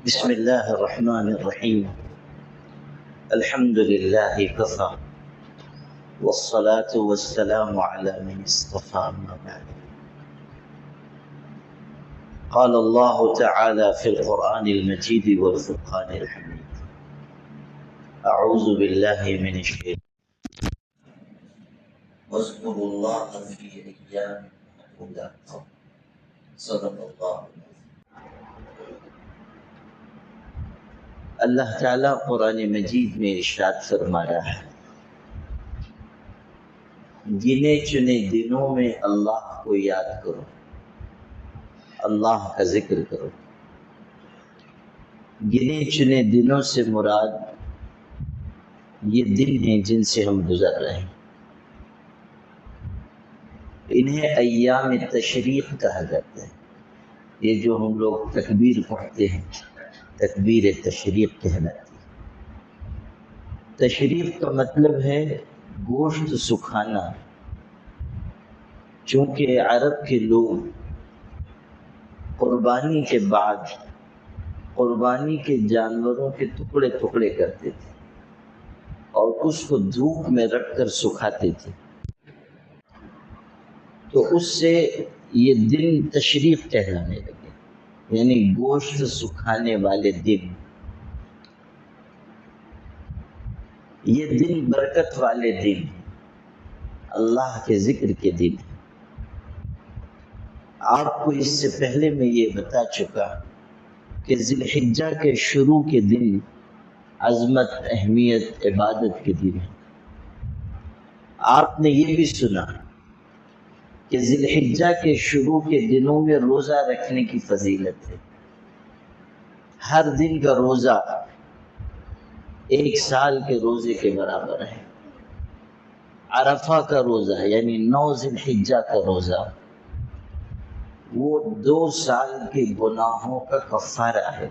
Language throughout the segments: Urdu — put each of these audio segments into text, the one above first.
بسم الله الرحمن الرحيم. الحمد لله كفى والصلاة والسلام على من اصطفى. أما بعد، قال الله تعالى في القرآن المجيد والفرقان الحميد: أعوذ بالله من الشيطان. واذكروا الله في أيام معدودات. صدق الله. اللہ تعالیٰ قرآن مجید میں ارشاد فرمایا ہے، گنے چنے دنوں میں اللہ کو یاد کرو، اللہ کا ذکر کرو۔ گنے چنے دنوں سے مراد یہ دن ہیں جن سے ہم گزر رہے ہیں، انہیں ایام تشریق کہا جاتا ہے۔ یہ جو ہم لوگ تکبیر پڑھتے ہیں، تکبیر تشریق کہلاتی ہے۔ تشریق کا مطلب ہے گوشت سکھانا، چونکہ عرب کے لوگ قربانی کے بعد قربانی کے جانوروں کے ٹکڑے ٹکڑے کرتے تھے اور اس کو دھوپ میں رکھ کر سکھاتے تھے، تو اس سے یہ دن تشریق کہلانے لگے، یعنی گوشت سکھانے والے دن۔ یہ دن برکت والے دن، اللہ کے ذکر کے دن۔ آپ کو اس سے پہلے میں یہ بتا چکا کہ ذی الحجہ کے شروع کے دن عظمت، اہمیت، عبادت کے دن ہیں۔ آپ نے یہ بھی سنا کہ ذی الحجہ کے شروع کے دنوں میں روزہ رکھنے کی فضیلت ہے۔ ہر دن کا روزہ ایک سال کے روزے کے برابر ہے۔ عرفہ کا روزہ یعنی 9 ذی الحجہ کا روزہ، وہ 2 سال کے گناہوں کا کفارہ ہے۔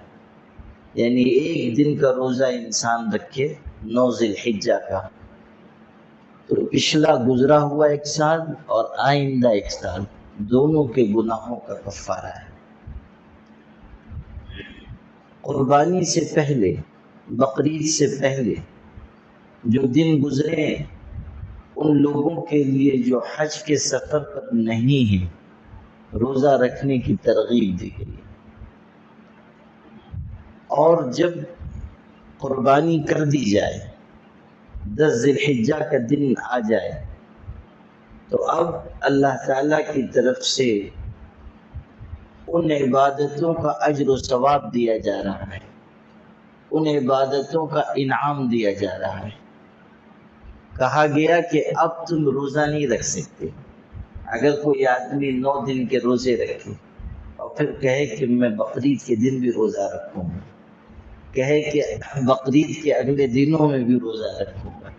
یعنی ایک دن کا روزہ انسان رکھے 9 ذی الحجہ کا، تو پچھلا گزرا ہوا 1 سال اور آئندہ 1 سال دونوں کے گناہوں کا کفارہ ہے۔ قربانی سے پہلے، بقرعید سے پہلے جو دن گزرے، ان لوگوں کے لیے جو حج کے سفر پر نہیں ہیں، روزہ رکھنے کی ترغیب دی گئی۔ اور جب قربانی کر دی جائے، 10 ذی الحجہ کا دن آ جائے، تو اب اللہ تعالیٰ کی طرف سے ان عبادتوں کا اجر و ثواب دیا جا رہا ہے، ان عبادتوں کا انعام دیا جا رہا ہے۔ کہا گیا کہ اب تم روزہ نہیں رکھ سکتے۔ اگر کوئی آدمی 9 دن کے روزے رکھے اور پھر کہے کہ میں بقرعید کے دن بھی روزہ رکھوں گا، کہے کہ بقرعید کے اگلے دنوں میں بھی روزہ رکھوں گا،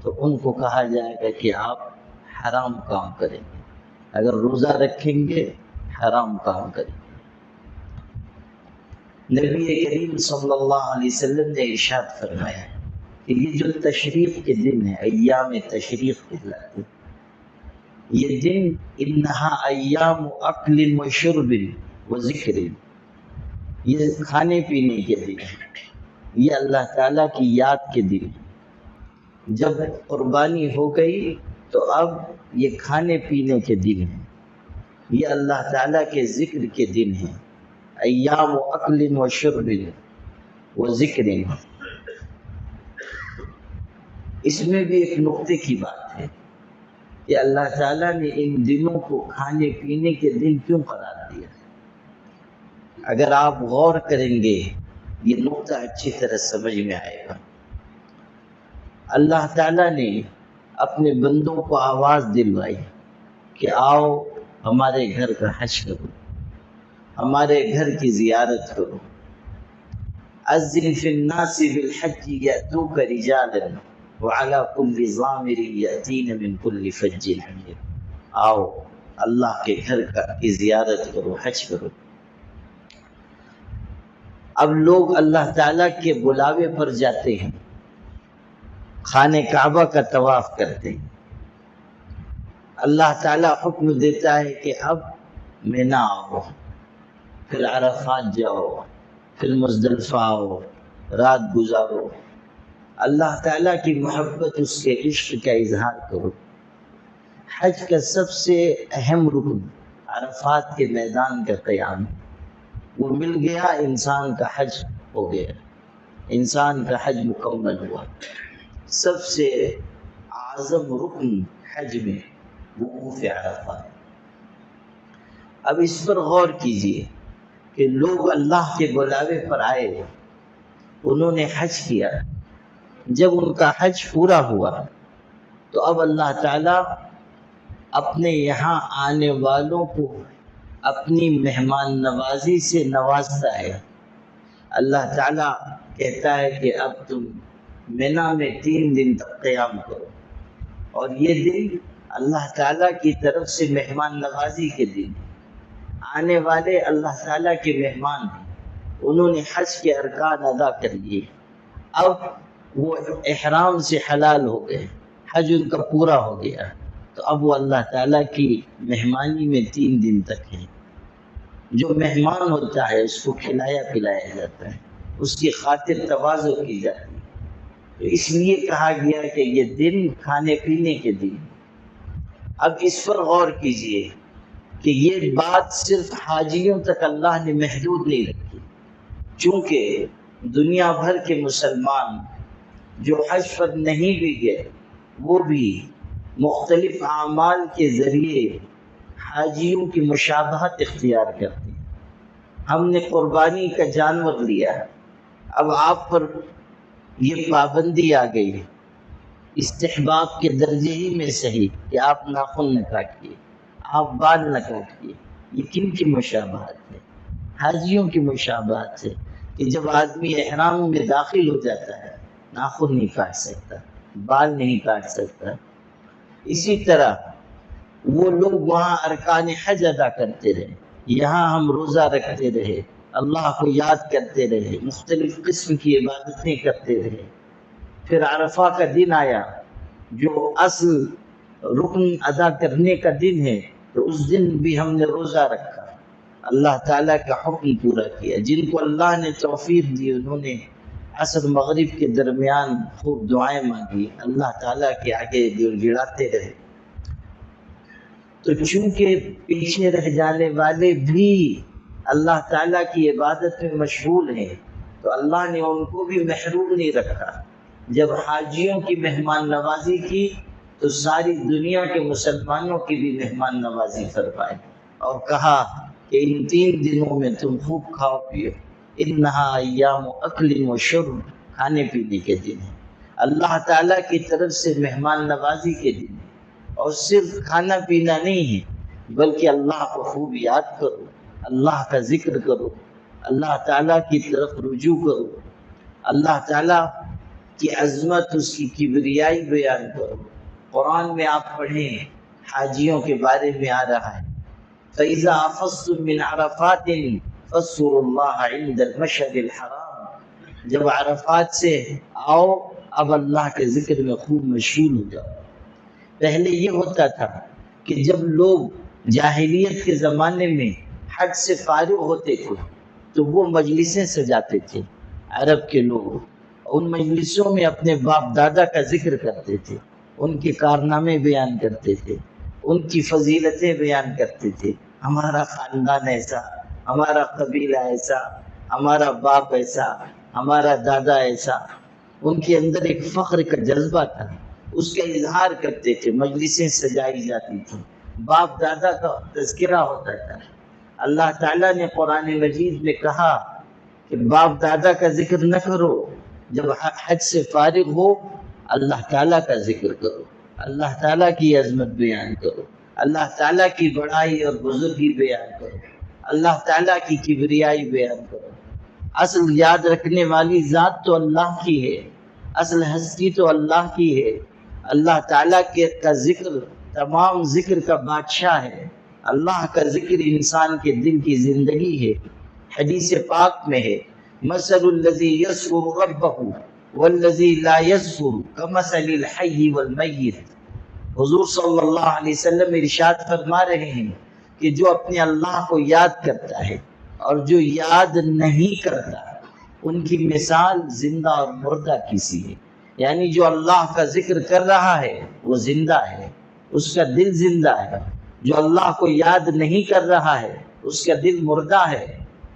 تو ان کو کہا جائے گا کہ آپ حرام کام کریں گے۔ اگر روزہ رکھیں گے، حرام کام کریں گے۔ نبی کریم صلی اللہ علیہ وسلم نے ارشاد فرمایا کہ یہ جو تشریق کے دن ہیں، ایام تشریق کہلاتے ہیں، یہ دن انہا ایام اکل و شرب و ذکر، یہ کھانے پینے کے دن ہیں، یہ اللہ تعالیٰ کی یاد کے دن ہیں۔ جب قربانی ہو گئی تو اب یہ کھانے پینے کے دن ہیں، یہ اللہ تعالیٰ کے ذکر کے دن ہیں، ایام اکل و شرب و ذکر۔ اس میں بھی ایک نقطے کی بات ہے کہ اللہ تعالیٰ نے ان دنوں کو کھانے پینے کے دن کیوں قرار دیا؟ اگر آپ غور کریں گے یہ نقطہ اچھی طرح سمجھ میں آئے گا۔ اللہ تعالیٰ نے اپنے بندوں کو آواز دلوائی کہ آؤ ہمارے گھر کا حج کرو، ہمارے گھر کی زیارت کرو۔ اذن فی الناس بالحج یأتوک رجالا وعلی کل ضامر یأتین من کل فج عمیق۔ آؤ اللہ کے گھر کی زیارت کرو، حج کرو۔ اب لوگ اللہ تعالیٰ کے بلاوے پر جاتے ہیں، خانہ کعبہ کا طواف کرتے ہیں۔ اللہ تعالیٰ حکم دیتا ہے کہ اب مینا آؤ، پھر عرفات جاؤ، پھر مزدلفہ آؤ، رات گزارو، اللہ تعالیٰ کی محبت، اس کے عشق کا اظہار کرو۔ حج کا سب سے اہم رکن عرفات کے میدان کا قیام، وہ مل گیا، انسان کا حج ہو گیا، انسان کا حج مکمل ہوا۔ سب سے اعظم رکن حج میں وقوف عرفات۔ اب اس پر غور کیجئے کہ لوگ اللہ کے بلاوے پر آئے، انہوں نے حج کیا، جب ان کا حج پورا ہوا تو اب اللہ تعالیٰ اپنے یہاں آنے والوں کو اپنی مہمان نوازی سے نوازتا ہے۔ اللہ تعالیٰ کہتا ہے کہ اب تم منی میں 3 دن تک قیام کرو، اور یہ دن اللہ تعالیٰ کی طرف سے مہمان نوازی کے دن، آنے والے اللہ تعالیٰ کے مہمان ہیں، انہوں نے حج کے ارکان ادا کر لیے، اب وہ احرام سے حلال ہو گئے، حج ان کا پورا ہو گیا، تو اب وہ اللہ تعالیٰ کی مہمانی میں 3 دن تک ہیں۔ جو مہمان ہوتا ہے اس کو کھلایا پلایا جاتا ہے، اس کی خاطر تواضع کی جاتی ہے، تو اس لیے کہا گیا کہ یہ دن کھانے پینے کے دن۔ اب اس پر غور کیجئے کہ یہ بات صرف حاجیوں تک اللہ نے محدود نہیں رکھی، چونکہ دنیا بھر کے مسلمان جو حج پر نہیں بھی گئے، وہ بھی مختلف اعمال کے ذریعے حاجیوں کی مشابہت اختیار کرتے ہیں۔ ہم نے قربانی کا جانور لیا، اب آپ پر یہ پابندی آ گئی، استحباب کے درجے ہی میں صحیح کہ آپ ناخن نہ کاٹیے، آپ بال نہ کاٹیے۔ یہ کن کی مشابہت ہے؟ حاجیوں کی مشابہت ہے کہ جب آدمی احرام میں داخل ہو جاتا ہے ناخن نہیں کاٹ سکتا، بال نہیں کاٹ سکتا۔ اسی طرح وہ لوگ وہاں ارکان حج ادا کرتے رہے، یہاں ہم روزہ رکھتے رہے، اللہ کو یاد کرتے رہے، مختلف قسم کی عبادتیں کرتے رہے۔ پھر عرفہ کا دن آیا جو اصل رکن ادا کرنے کا دن ہے، تو اس دن بھی ہم نے روزہ رکھا، اللہ تعالیٰ کا حکم پورا کیا۔ جن کو اللہ نے توفیق دی انہوں نے عصر مغرب کے درمیان خوب دعائیں مانگی، اللہ تعالیٰ کے آگے گڑ گڑاتے رہے۔ تو چونکہ پیچھے رہ جانے والے بھی اللہ تعالیٰ کی عبادت میں مشغول ہیں، تو اللہ نے ان کو بھی محروم نہیں رکھا۔ جب حاجیوں کی مہمان نوازی کی تو ساری دنیا کے مسلمانوں کی بھی مہمان نوازی فرمائی، اور کہا کہ ان 3 دنوں میں تم خوب کھاؤ پیو، انہا ایام اکل و شرب، کھانے پینے کے دن ہیں، اللہ تعالیٰ کی طرف سے مہمان نوازی کے دن ہیں، اور صرف کھانا پینا نہیں ہے بلکہ اللہ کو خوب یاد کرو، اللہ کا ذکر کرو، اللہ تعالیٰ کی طرف رجوع کرو، اللہ تعالیٰ کی عظمت، اس کی کبریائی بیان کرو۔ قرآن میں آپ پڑھیں، حاجیوں کے بارے میں آ رہا ہے فَإِذَا أَفَضْتُم مِّنْ عَرَفَاتٍ فَاذْكُرُوا اللَّهَ عِندَ الْمَشْعَرِ الْحَرَامِ، جب عرفات سے آؤ اب اللہ کے ذکر میں خوب مشغول ہو جاؤ۔ پہلے یہ ہوتا تھا کہ جب لوگ جاہلیت کے زمانے میں حج سے فارغ ہوتے تھے تو وہ مجلسیں سجاتے تھے، عرب کے لوگ ان مجلسوں میں اپنے باپ دادا کا ذکر کرتے تھے، ان کے کارنامے بیان کرتے تھے، ان کی فضیلتیں بیان کرتے تھے، ہمارا خاندان ایسا، ہمارا قبیلہ ایسا، ہمارا باپ ایسا، ہمارا دادا ایسا۔ ان کے اندر ایک فخر کا جذبہ تھا، اس کا اظہار کرتے تھے، مجلسیں سجائی جاتی تھیں، باپ دادا کا تذکرہ ہوتا تھا۔ اللہ تعالیٰ نے قرآن مجید میں کہا کہ باپ دادا کا ذکر نہ کرو، جب حج سے فارغ ہو اللہ تعالیٰ کا ذکر کرو، اللہ تعالیٰ کی عظمت بیان کرو، اللہ تعالیٰ کی بڑائی اور بزرگی بیان کرو، اللہ تعالیٰ کی کبریائی بیان کرو۔ اصل یاد رکھنے والی ذات تو اللہ کی ہے، اصل ہستی تو اللہ کی ہے، اللہ تعالیٰ کا ذکر تمام ذکر کا بادشاہ ہے، اللہ کا ذکر انسان کے دل کی زندگی ہے۔ حدیث پاک میں ہے مثل الذی یذکر ربہ والذی لا یذکر کمثل الحی والمیت۔ حضور صلی اللہ علیہ وسلم ارشاد فرما رہے ہیں کہ جو اپنے اللہ کو یاد کرتا ہے اور جو یاد نہیں کرتا ان کی مثال زندہ اور مردہ کی سی ہے، یعنی جو اللہ کا ذکر کر رہا ہے وہ زندہ ہے، اس کا دل زندہ ہے، جو اللہ کو یاد نہیں کر رہا ہے اس کا دل مردہ ہے،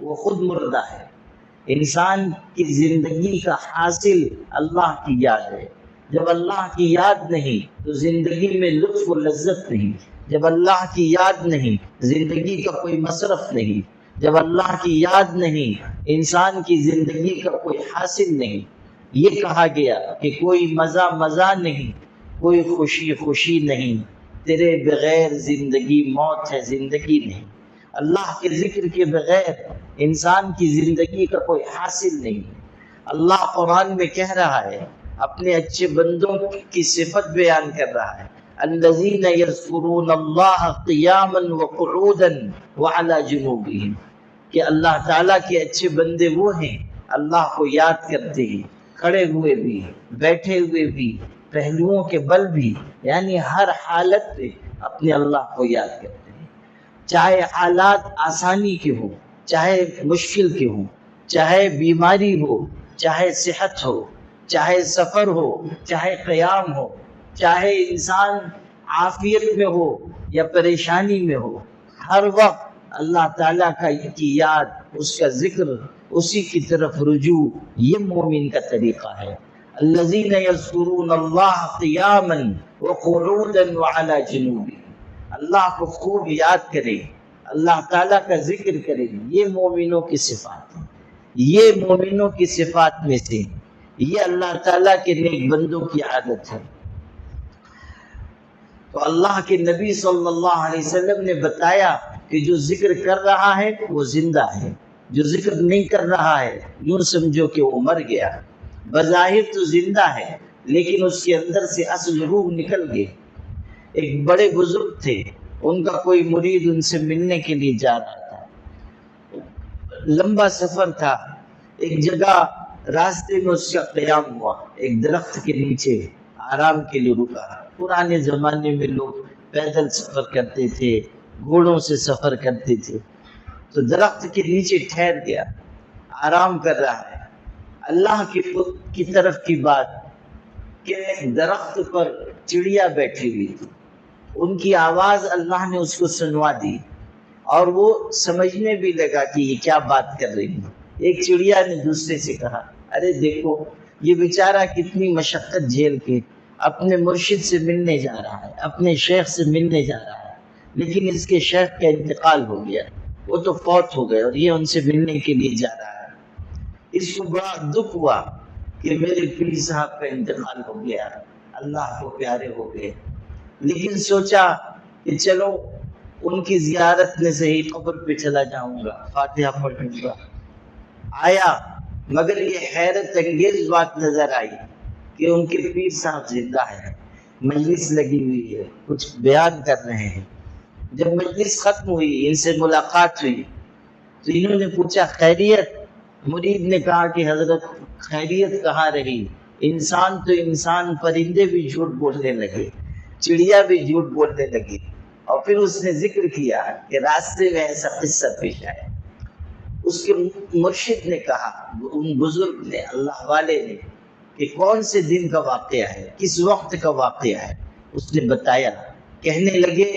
وہ خود مردہ ہے۔ انسان کی زندگی کا حاصل اللہ کی یاد ہے، جب اللہ کی یاد نہیں تو زندگی میں لطف و لذت نہیں، جب اللہ کی یاد نہیں زندگی کا کوئی مصرف نہیں، جب اللہ کی یاد نہیں انسان کی زندگی کا کوئی حاصل نہیں۔ یہ کہا گیا کہ کوئی مزہ مزہ نہیں، کوئی خوشی خوشی نہیں، تیرے بغیر زندگی موت ہے زندگی نہیں۔ اللہ کے ذکر کے بغیر انسان کی زندگی کا کوئی حاصل نہیں۔ اللہ قرآن میں کہہ رہا ہے، اپنے اچھے بندوں کی صفت بیان کر رہا ہے، الذین یذکرون اللہ قیاما وقعودا وعلی جنوبہم، کہ اللہ تعالیٰ کے اچھے بندے وہ ہیں اللہ کو یاد کرتے ہیں، کھڑے ہوئے بھی، بیٹھے ہوئے بھی، پہلوؤں کے بل بھی، یعنی ہر حالت میں اپنے اللہ کو یاد کرتے ہیں، چاہے حالات آسانی کے ہوں، چاہے مشکل کے ہوں، چاہے بیماری ہو، چاہے صحت ہو، چاہے سفر ہو، چاہے قیام ہو، چاہے انسان عافیت میں ہو یا پریشانی میں ہو، ہر وقت اللہ تعالیٰ کی یاد، اس کا ذکر، اسی کی طرف رجوع، یہ مومن کا طریقہ ہے۔ الذین یذکرون اللہ قیاما وقعودا وعلی جنوبہم، اللہ کو خوب یاد کریں، اللہ تعالیٰ کا ذکر کریں، یہ مومنوں کی صفات ہیں، یہ مومنوں کی صفات میں سے، یہ اللہ تعالیٰ کے نیک بندوں کی عادت ہے۔ تو اللہ کے نبی صلی اللہ علیہ وسلم نے بتایا کہ جو ذکر کر رہا ہے وہ زندہ ہے، جو ذکر نہیں کر رہا ہے یوں سمجھو کہ وہ مر گیا۔ بظاہر تو زندہ ہے لیکن اس کے اندر سے اصل روح نکل گئی۔ ایک بڑے بزرگ تھے، ان کا کوئی مرید ان سے ملنے کے لیے جا رہا تھا، لمبا سفر تھا، ایک جگہ راستے میں اس کا قیام ہوا، ایک درخت کے نیچے آرام کے لیے رکا۔ پرانے زمانے میں لوگ پیدل سفر کرتے تھے، گھوڑوں سے سفر کرتے تھے، تو درخت کے نیچے ٹھہر گیا، آرام کر رہا ہے۔ اللہ کی طرف کی بات کہ درخت پر چڑیا بیٹھی ہوئی تھی، ان کی آواز اللہ نے اس کو سنوا دی اور وہ سمجھنے بھی لگا کہ یہ کیا بات کر رہی ہے۔ ایک چڑیا نے دوسرے سے کہا، ارے دیکھو یہ بیچارہ کتنی مشقت جھیل کے اپنے مرشد سے ملنے جا رہا ہے، اپنے شیخ سے ملنے جا رہا ہے، لیکن اس کے شیخ کا انتقال ہو گیا، وہ تو فوت ہو گئے اور یہ ان سے ملنے کے لیے جا رہا ہے۔ اس کو بڑا دکھ ہوا کہ میرے پیر صاحب کا انتقال ہو گیا، اللہ کو پیارے ہو گئے، لیکن سوچا کہ چلو ان کی زیارت میں سے ہی قبر پہ چلا جاؤں گا، فاتحہ پڑھوں گا۔ آیا مگر یہ حیرت انگیز بات نظر آئی کہ ان کے پیر صاحب زندہ ہیں، مجلس لگی ہوئی ہے، کچھ بیان کر رہے ہیں۔ جب مجلس ختم ہوئی، ان سے ملاقات ہوئی تو انہوں نے پوچھا خیریت؟ مرید نے کہا کہ حضرت خیریت کہاں رہی، انسان تو انسان، پرندے بھی جھوٹ بولنے لگے، چڑیا بھی جھوٹ بولنے لگی۔ اور پھر اس نے ذکر کیا کہ راستے میں ایسا قصہ پیش آیا۔ اس کے مرشد نے کہا، ان بزرگ نے، اللہ والے نے، کہ کون سے دن کا واقعہ ہے، کس وقت کا واقعہ ہے؟ اس نے بتایا۔ کہنے لگے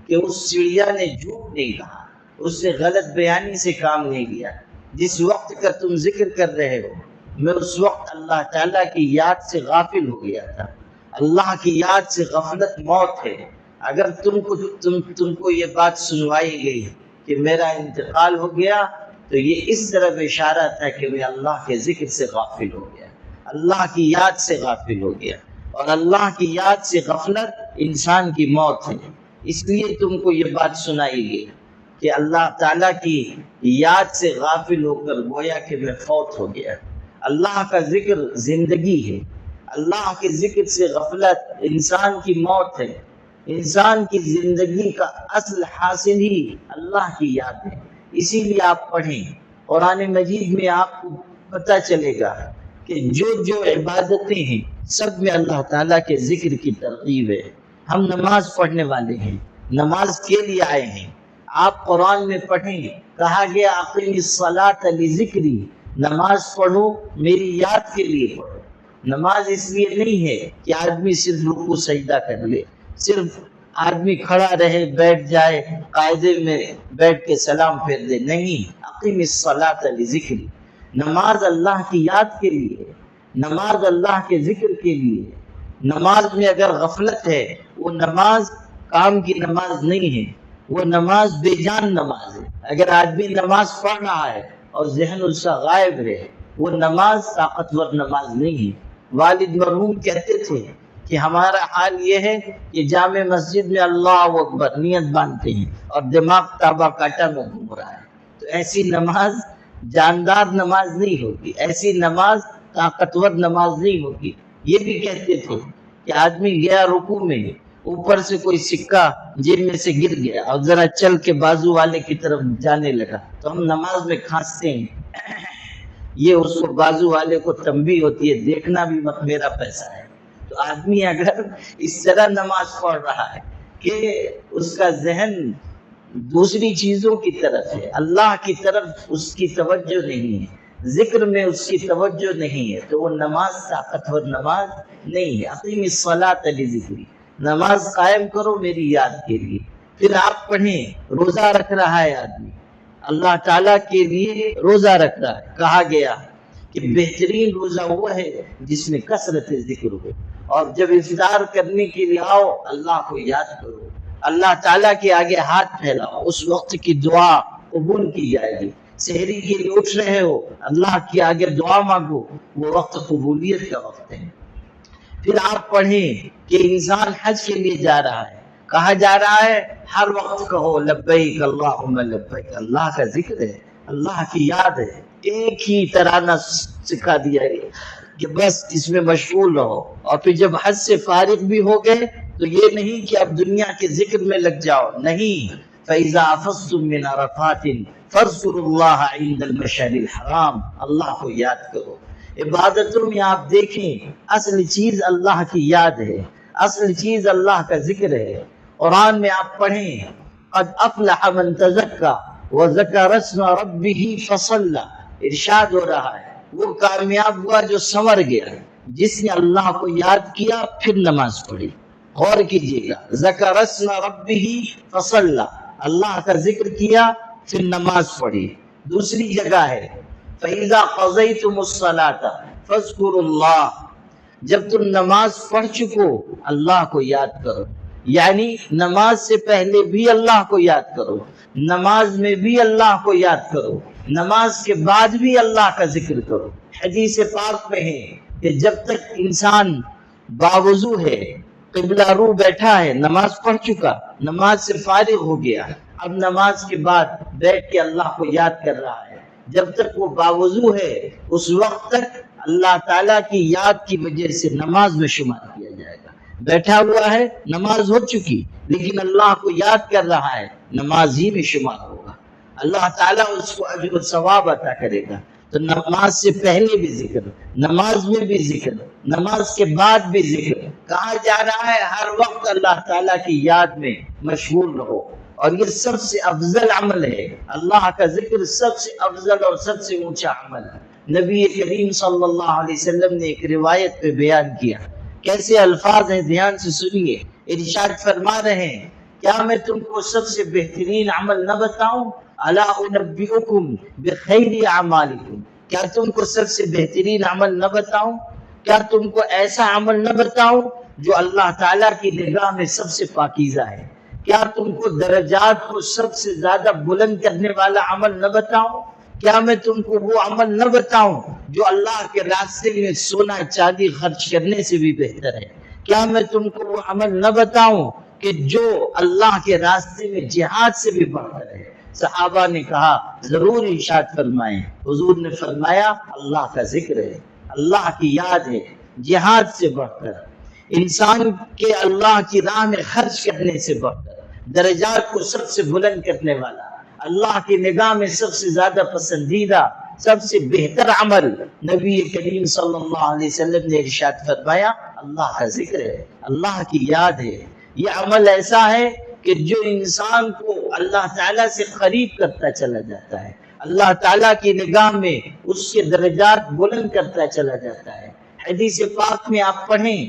کہ اس چڑیا نے جھوٹ نہیں کہا، اس نے غلط بیانی سے کام نہیں لیا۔ جس وقت کا تم ذکر کر رہے ہو میں اس وقت اللہ تعالیٰ کی یاد سے غافل ہو گیا تھا۔ اللہ کی یاد سے غفلت موت ہے۔ اگر تم کو یہ بات سنوائی گئی کہ میرا انتقال ہو گیا تو یہ اس طرف اشارہ تھا کہ میں اللہ کے ذکر سے غافل ہو گیا، اللہ کی یاد سے غافل ہو گیا، اور اللہ کی یاد سے غفلت انسان کی موت ہے۔ اس لیے تم کو یہ بات سنائی گئی کہ اللہ تعالیٰ کی یاد سے غافل ہو کر گویا کہ میں فوت ہو گیا۔ اللہ کا ذکر زندگی ہے، اللہ کے ذکر سے غفلت انسان کی موت ہے۔ انسان کی زندگی کا اصل حاصل ہی اللہ کی یاد ہے۔ اسی لیے آپ پڑھیں قرآن مجید میں، آپ کو پتہ چلے گا کہ جو عبادتیں ہیں سب میں اللہ تعالیٰ کے ذکر کی ترغیب ہے۔ ہم نماز پڑھنے والے ہیں، نماز کے لیے آئے ہیں۔ آپ قرآن میں پڑھیں، کہا گیا اقیم الصلاۃ لذکری، نماز پڑھو میری یاد کے لیے پڑھو. نماز اس لیے نہیں ہے کہ آدمی صرف رکوع سجدہ کر لے، صرف آدمی کھڑا رہے بیٹھ جائے قاعدے میں بیٹھ کے سلام پھیر دے. نہیں، اقیم الصلاۃ لذکری. نماز اللہ کی یاد کے لیے، نماز اللہ کے ذکر کے لیے. نماز میں اگر غفلت ہے وہ نماز کام کی نماز نہیں ہے، وہ نماز بے جان نماز ہے. اگر آدمی نماز پڑھ رہا ہے اور ذہن اس کا غائب رہے وہ نماز طاقتور نماز نہیں ہے. والد مرحوم کہتے تھے کہ ہمارا حال یہ ہے کہ جامع مسجد میں اللہ اکبر نیت باندھتے ہیں اور دماغ تابا کاٹا میں گھوم رہا ہے. تو ایسی نماز جاندار نماز نہیں ہوگی، ایسی نماز طاقتور نماز نہیں ہوگی. یہ بھی کہتے تھے کہ آدمی گیا رکوع میں، اوپر سے کوئی سکہ جیب میں سے گر گیا اور ذرا چل کے بازو والے کی طرف جانے لگا تو ہم نماز میں کھانستے ہیں. یہ اس کو بازو والے کو تنبیہ ہوتی ہے، دیکھنا بھی مت میرا پیسہ ہے. تو آدمی اگر اس طرح نماز پڑھ رہا ہے کہ اس کا ذہن دوسری چیزوں کی طرف ہے، اللہ کی طرف اس کی توجہ نہیں ہے، ذکر میں اس کی توجہ نہیں ہے، تو وہ نماز طاقتور نماز نہیں ہے. اقیم الصلاۃ لذکری. نماز قائم کرو میری یاد کے لیے. پھر آپ پڑھیں روزہ رکھ رہا ہے آدمی، اللہ تعالیٰ کے لیے روزہ رکھ رہا ہے. کہا گیا کہ بہترین روزہ وہ ہے جس میں کثرت ذکر ہو، اور جب افطار کرنے کے لیے آؤ اللہ کو یاد کرو، اللہ تعالیٰ کے آگے ہاتھ پھیلاؤ، اس وقت کی دعا قبول کی جائے گی. سحری کے لیے اٹھ رہے ہو اللہ کے آگے دعا مانگو، وہ وقت قبولیت کا وقت ہے. پھر آپ پڑھیں کہ انسان حج کے لیے جا رہا ہے، کہا جا رہا ہے ہر وقت کہو لبیک اللہم لبیک. اللہ کا ذکر ہے، اللہ کی یاد ہے. ایک ہی ترانہ سکھا دیا ہے کہ بس اس میں مشغول رہو. اور پھر جب حج سے فارغ بھی ہو گئے تو یہ نہیں کہ اب دنیا کے ذکر میں لگ جاؤ، نہیں. فَإِذَا أَفَضْتُم مِّنْ عَرَفَاتٍ فَاذْكُرُوا اللَّهَ عِندَ الْمَشْعَرِ الْحَرَامِ. اللہ کو یاد کرو. عبادتوں میں آپ دیکھیں اصل چیز اللہ کی یاد ہے، اصل چیز اللہ کا ذکر ہے. قرآن میں آپ پڑھیں قد افلح من تزکا وذکر اسم ربہ فصلی. ارشاد ہو رہا ہے وہ کامیاب ہوا جو سنور گیا، جس نے اللہ کو یاد کیا پھر نماز پڑھی. غور کیجیے گا، ذکر اسم ربہ فصلی، اللہ کا ذکر کیا پھر نماز پڑھی. دوسری جگہ ہے فَإِذَا قَضَيْتُمُ الصَّلَاةَ فَاذْكُرُوا اللَّهَ. جب تم نماز پڑھ چکو اللہ کو یاد کرو. یعنی نماز سے پہلے بھی اللہ کو یاد کرو، نماز میں بھی اللہ کو یاد کرو، نماز کے بعد بھی اللہ کا ذکر کرو. حدیث پاک میں ہے کہ جب تک انسان باوضو ہے، قبلہ رو بیٹھا ہے، نماز پڑھ چکا، نماز سے فارغ ہو گیا، اب نماز کے بعد بیٹھ کے اللہ کو یاد کر رہا ہے، جب تک وہ باوضو ہے اس وقت تک اللہ تعالیٰ کی یاد کی وجہ سے نماز میں شمار کیا جائے گا. بیٹھا ہوا ہے، نماز ہو چکی لیکن اللہ کو یاد کر رہا ہے، نماز ہی میں شمار ہوگا. اللہ تعالیٰ اس کو اجر و ثواب عطا کرے گا. تو نماز سے پہلے بھی ذکر، نماز میں بھی ذکر، نماز کے بعد بھی ذکر. کہا جا رہا ہے ہر وقت اللہ تعالیٰ کی یاد میں مشغول رہو. اور یہ سب سے افضل عمل ہے، اللہ کا ذکر سب سے افضل اور سب سے اونچا عمل ہے. نبی کریم صلی اللہ علیہ وسلم نے ایک روایت پہ بیان کیا، کیسے الفاظ ہیں دھیان سے سنیے. ارشاد فرما رہے ہیں کیا میں تم کو سب سے بہترین عمل نہ بتاؤں؟ الا انبئکم بخیر اعمالکم. کیا تم کو سب سے بہترین عمل نہ بتاؤں؟ کیا تم کو ایسا عمل نہ بتاؤں جو اللہ تعالیٰ کی نگاہ میں سب سے پاکیزہ ہے؟ کیا تم کو درجات کو سب سے زیادہ بلند کرنے والا عمل نہ بتاؤں؟ کیا میں تم کو وہ عمل نہ بتاؤں جو اللہ کے راستے میں سونا چاندی خرچ کرنے سے بھی بہتر ہے؟ کیا میں تم کو وہ عمل نہ بتاؤں کہ جو اللہ کے راستے میں جہاد سے بھی بہتر ہے؟ صحابہ نے کہا ضرور ارشاد فرمائیں. حضور نے فرمایا اللہ کا ذکر ہے، اللہ کی یاد ہے، جہاد سے بڑھکر، انسان کے اللہ کی راہ میں خرچ کرنے سے بڑھکر، درجات کو سب سے بلند کرنے والا، اللہ کی نگاہ میں سب سے زیادہ پسندیدہ، سب سے بہتر عمل نبی کریم صلی اللہ علیہ وسلم نے ارشاد فرمایا اللہ کا ذکر ہے، اللہ کی یاد ہے. یہ عمل ایسا ہے کہ جو انسان کو اللہ تعالیٰ سے قریب کرتا چلا جاتا ہے، اللہ تعالیٰ کی نگاہ میں اس کے درجات بلند کرتا چلا جاتا ہے۔ حدیث پاک میں آپ پڑھیں،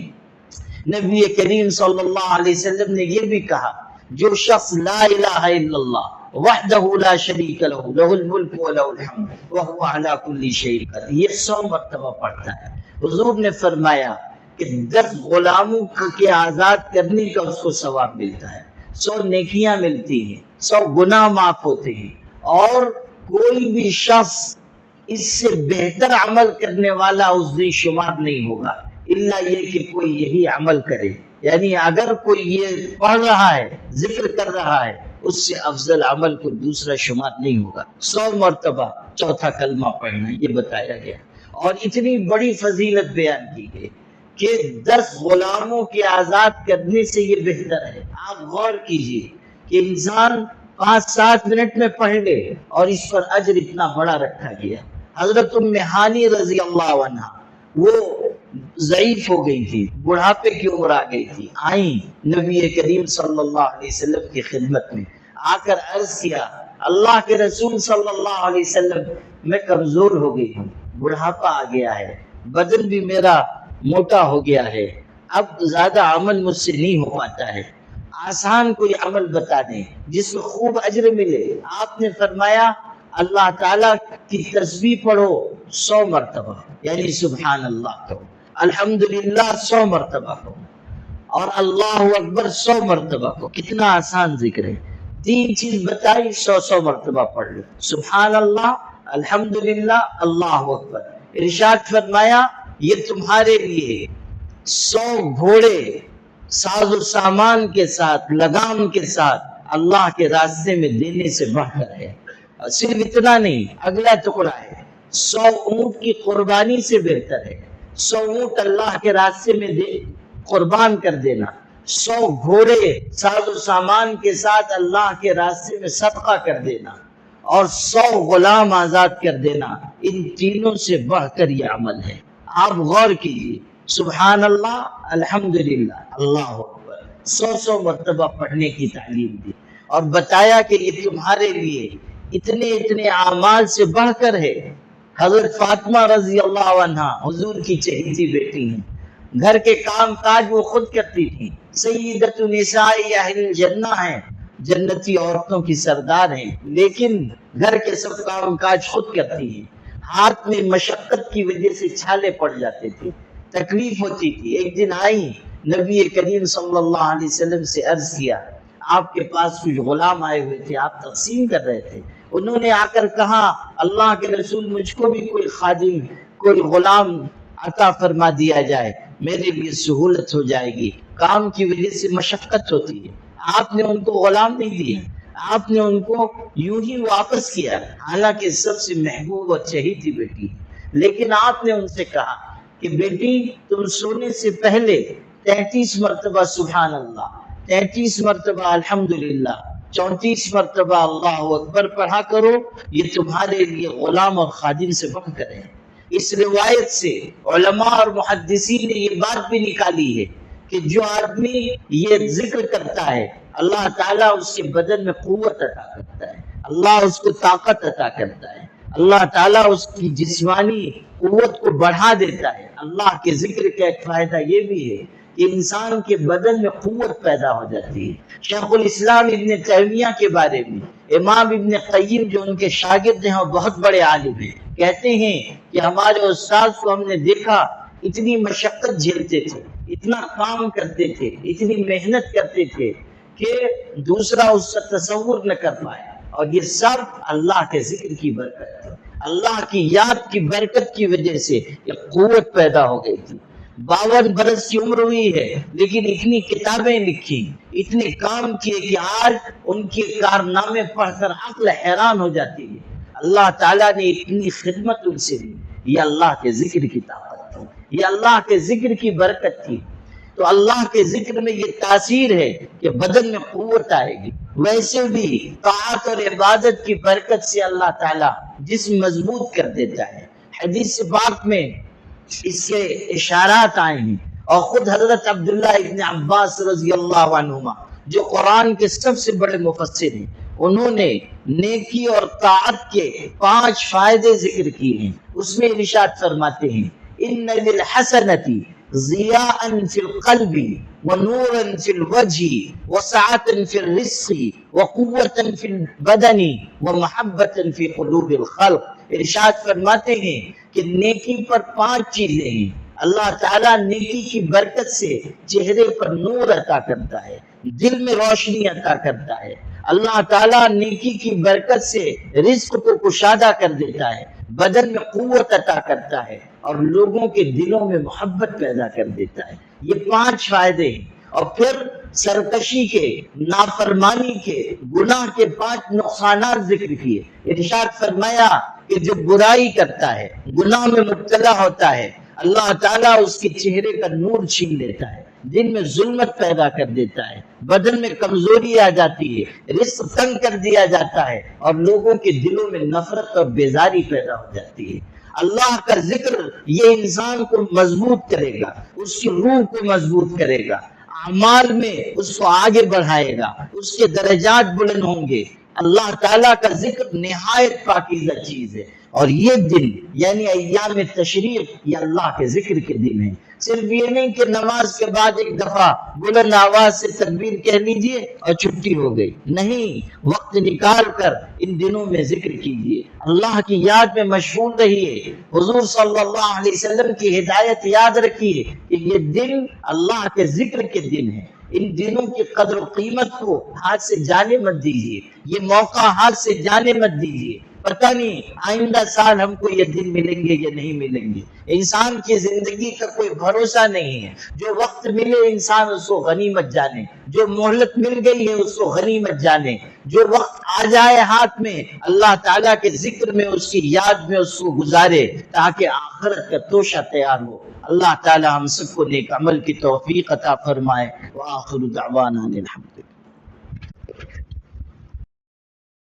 نبی کریم صلی اللہ علیہ وسلم نے یہ بھی کہا، جو شخص لا الہ الا اللہ وحدہ لا شریک لہ لہ الملک و لہ الحمد وہو علی کل شیء قدیر، یہ 100 مرتبہ پڑھتا ہے۔ حضور نے فرمایا کہ 10 غلاموں کے آزاد کرنے کا اس کو ثواب ملتا ہے، 100 نیکیاں ملتی ہیں، 100 گناہ معاف ہوتے ہیں، اور کوئی بھی شخص اس سے بہتر عمل کرنے والا اس دن شمار نہیں ہوگا، الا یہ کہ کوئی یہی عمل کرے۔ یعنی اگر کوئی یہ پڑھ رہا ہے، ذکر کر رہا ہے، اس سے افضل عمل کو دوسرا شمار نہیں ہوگا۔ 100 مرتبہ چوتھا کلمہ پڑھنا یہ بتایا گیا، اور اتنی بڑی فضیلت بیان کی گئی کہ 10 غلاموں کے آزاد کرنے سے یہ بہتر ہے۔ آپ غور کیجئے کہ انسان 5-7 منٹ میں پڑھ لے اور اس پر اجر اتنا بڑا رکھا گیا۔ حضرت ام ہانی رضی اللہ عنہ وہ ضعیف ہو گئی تھی، بڑھاپے کی عمر آ گئی تھی، آئیں نبی کریم صلی اللہ علیہ وسلم کی خدمت میں، آ کر عرض کیا، اللہ کے رسول صلی اللہ علیہ وسلم میں کمزور ہو گئی ہوں، بڑھاپا آ گیا ہے، بدن بھی میرا موٹا ہو گیا ہے، اب زیادہ عمل مجھ سے نہیں ہو پاتا ہے، آسان کوئی عمل بتا دیں جس میں خوب اجر ملے۔ آپ نے فرمایا اللہ تعالیٰ کی تسبیح پڑھو 100 مرتبہ، یعنی سبحان اللہ کہو، الحمدللہ 100 مرتبہ کہو، اور اللہ اکبر 100 مرتبہ کہو۔ کتنا آسان ذکر ہے، 3 چیز بتائی، 100 مرتبہ پڑھ لو، سبحان اللہ، الحمدللہ، اللہ اکبر۔ ارشاد فرمایا یہ تمہارے لیے 100 گھوڑے ساز و سامان کے ساتھ، لگام کے ساتھ اللہ کے راستے میں دینے سے بڑھ کر ہے۔ صرف اتنا نہیں، اگلا ٹکڑا ہے 100 اونٹ کی قربانی سے بہتر ہے، 100 اونٹ اللہ کے راستے میں قربان کر دینا، 100 گھوڑے ساز و سامان کے ساتھ اللہ کے راستے میں صدقہ کر دینا، اور 100 غلام آزاد کر دینا، ان تینوں سے بڑھ کر یہ عمل ہے۔ آپ غور کیجیے، سبحان اللہ، الحمدللہ، اللہ اکبر 100 مرتبہ پڑھنے کی تعلیم دی، اور بتایا کہ یہ تمہارے لیے اتنے اعمال سے بڑھ کر ہے۔ حضرت فاطمہ رضی اللہ عنہا حضور کی چہیتی بیٹی ہیں، گھر کے کام کاج وہ خود کرتی تھی، سیدۃ نساء اہل الجنہ ہیں، جنتی عورتوں کی سردار ہیں، لیکن گھر کے سب کام کاج خود کرتی ہیں۔ ہاتھ میں مشقت کی وجہ سے چھالے پڑ جاتے تھے، تکلیف ہوتی تھی۔ ایک دن آئی، نبی کریم صلی اللہ علیہ وسلم سے عرض کیا، آپ کے پاس کچھ غلام آئے ہوئے تھے، آپ تقسیم کر رہے تھے، انہوں نے آ کر کہا اللہ کے رسول مجھ کو بھی کوئی خادم، کوئی غلام عطا فرما دیا جائے، میرے لیے سہولت ہو جائے گی، کام کی وجہ سے مشقت ہوتی ہے۔ آپ نے ان کو غلام نہیں دیا، آپ نے ان کو یوں ہی واپس کیا، حالانکہ سب سے محبوب اور چہیتی بیٹی، لیکن آپ نے ان سے کہا کہ بیٹی تم سونے سے پہلے 33 مرتبہ سبحان اللہ، 33 مرتبہ الحمدللہ، 34 مرتبہ اللہ اکبر پڑھا کرو، یہ تمہارے لیے غلام اور خادم سے بڑھ کر ہے۔ اس روایت سے علماء اور محدثین نے یہ بات بھی نکالی ہے کہ جو آدمی یہ ذکر کرتا ہے اللہ تعالیٰ اس کے بدن میں قوت عطا کرتا ہے، اللہ اس کو طاقت عطا کرتا ہے، اللہ تعالیٰ اس کی جسمانی قوت کو بڑھا دیتا ہے۔ اللہ کے ذکر کا ایک فائدہ یہ بھی ہے کہ انسان کے بدن میں قوت پیدا ہو جاتی ہے۔ شیخ الاسلام ابن تیمیہ کے بارے میں امام ابن قیم جو ان کے شاگرد ہیں اور بہت بڑے عالم ہیں، کہتے ہیں کہ ہمارے استاد کو ہم نے دیکھا اتنی مشقت جھیلتے تھے، اتنا کام کرتے تھے، اتنی محنت کرتے تھے کہ دوسرا اس کا تصور نہ کر پائے، اور یہ سب اللہ کے ذکر کی برکت ہے، اللہ کی یاد کی برکت کی وجہ سے یہ قوت پیدا ہو گئی تھی۔ 52 برس کی عمر ہوئی ہے، لیکن اتنی کتابیں لکھی، اتنے کام کیے کہ آج ان کے کارنامے پڑھ کر عقل حیران ہو جاتی ہے۔ اللہ تعالیٰ نے اتنی خدمت ان سے دی، یہ اللہ کے ذکر کی طاقت تھی، یہ اللہ کے ذکر کی برکت تھی۔ تو اللہ کے ذکر میں یہ تاثیر ہے کہ بدن میں قوت آئے گی۔ ویسے بھی طاعت اور عبادت کی برکت سے اللہ تعالیٰ جسم مضبوط کر دیتا ہے۔ حدیث پاک میں اس کے اشارات آئے ہیں، اور خود حضرت عبداللہ ابن عباس رضی اللہ عنہما جو قرآن کے سب سے بڑے مفسر ہیں، انہوں نے نیکی اور طاعت کے 5 فائدے ذکر کیے ہیں. اس میں ارشاد فرماتے ہیں ان للحسنۃ ضیاء فی القلب ونورا فی الوجہ وسعۃ فی الرزق وقوۃ فی البدن ومحبۃ فی قلوب الخلق. ارشاد فرماتے ہیں کہ نیکی پر 5 چیزیں ہیں. اللہ تعالیٰ نیکی کی برکت سے چہرے پر نور عطا کرتا ہے، دل میں روشنی عطا کرتا ہے. اللہ تعالیٰ نیکی کی برکت سے رزق کو کشادہ کر دیتا ہے، بدن میں قوت عطا کرتا ہے اور لوگوں کے دلوں میں محبت پیدا کر دیتا ہے. یہ 5 فائدے ہیں. اور پھر سرکشی کے، نافرمانی کے، گناہ کے 5 نقصانات ذکر کیے. ارشاد فرمایا کہ جو برائی کرتا ہے، گناہ میں مبتلا ہوتا ہے، اللہ تعالیٰ اس کے چہرے کا نور چھین لیتا ہے، دل میں ظلمت پیدا کر دیتا ہے، بدن میں کمزوری آ جاتی ہے، رزق تنگ کر دیا جاتا ہے اور لوگوں کے دلوں میں نفرت اور بیزاری پیدا ہو جاتی ہے. اللہ کا ذکر یہ انسان کو مضبوط کرے گا، اس کی روح کو مضبوط کرے گا، اعمال میں اس کو آگے بڑھائے گا، اس کے درجات بلند ہوں گے. اللہ تعالیٰ کا ذکر نہایت پاکیزہ چیز ہے. اور یہ دن یعنی ایام تشریق یہ اللہ کے ذکر کے دن ہیں. صرف یہ نہیں کہ نماز کے بعد ایک دفعہ بلند آواز سے تکبیر کہہ لیجئے اور چھٹی ہو گئی. نہیں، وقت نکال کر ان دنوں میں ذکر کیجئے، اللہ کی یاد میں مشغول رہیے، حضور صلی اللہ علیہ وسلم کی ہدایت یاد رکھیے کہ یہ دن اللہ کے ذکر کے دن ہیں. ان دنوں کی قدر و قیمت کو ہاتھ سے جانے مت دیجیے، یہ موقع ہاتھ سے جانے مت دیجیے. پتہ نہیں آئندہ سال ہم کو یہ دن ملیں گے یا نہیں ملیں گے. انسان کی زندگی کا کوئی بھروسہ نہیں ہے. جو وقت ملے انسان اس کو غنیمت جانے، جو مہلت مل گئی ہے اس کو غنیمت جانے. جو وقت آ جائے ہاتھ میں اللہ تعالیٰ کے ذکر میں، اس کی یاد میں اس کو گزارے تاکہ آخرت کا توشہ تیار ہو. اللہ تعالیٰ ہم سب کو نیک عمل کی توفیق عطا فرمائے. وآخر دعوانا الحمد.